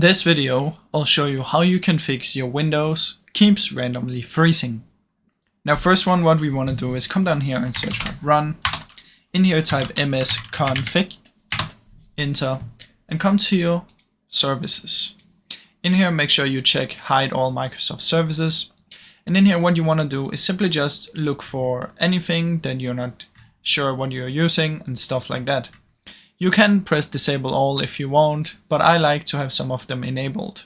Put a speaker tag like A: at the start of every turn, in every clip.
A: this video, I'll show you how you can fix your Windows keeps randomly freezing. Now first one, what we want to do is come down here and search for run. In here type msconfig, enter, and come to your services. In here make sure you check hide all Microsoft services. And in here what you want to do is simply just look for anything that you're not sure what you're using and stuff like that. You can press disable all if you want, but I like to have some of them enabled.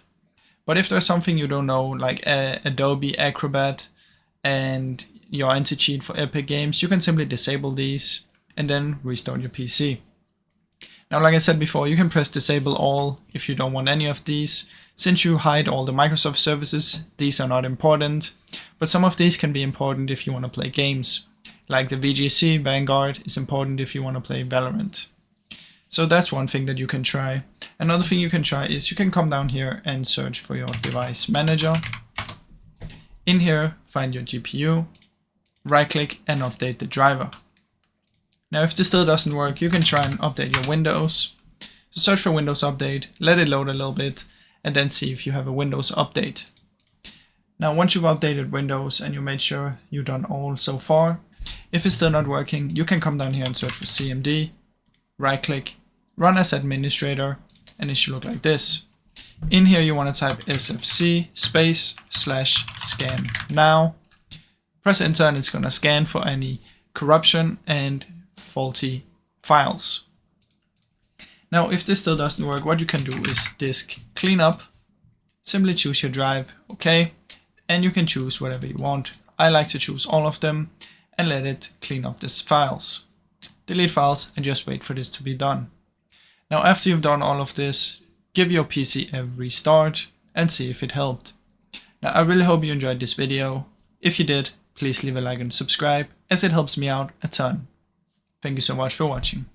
A: But if there's something you don't know, like Adobe Acrobat and your anti-cheat for Epic Games, you can simply disable these and then restart your PC. Now, like I said before, you can press disable all if you don't want any of these. Since you hide all the Microsoft services, these are not important, but some of these can be important if you want to play games. Like the VGC Vanguard is important if you want to play Valorant. So that's one thing that you can try. Another thing you can try is you can come down here and search for your device manager. In here, find your GPU, right click and update the driver. Now if this still doesn't work, you can try and update your Windows. So search for Windows Update, let it load a little bit, and then see if you have a Windows update. Now once you've updated Windows and you made sure you've done all so far, if it's still not working, you can come down here and search for CMD, right click, run as administrator, and it should look like this. In here you want to type sfc /scan now, press enter, and it's going to scan for any corruption and faulty files. Now if this still doesn't work, what you can do is disk cleanup, simply choose your drive, okay, and you can choose whatever you want. I like to choose all of them and let it clean up these files. Delete files and just wait for this to be done. Now after you've done all of this, give your PC a restart and see if it helped. Now I really hope you enjoyed this video. If you did, please leave a like and subscribe, as it helps me out a ton. Thank you so much for watching.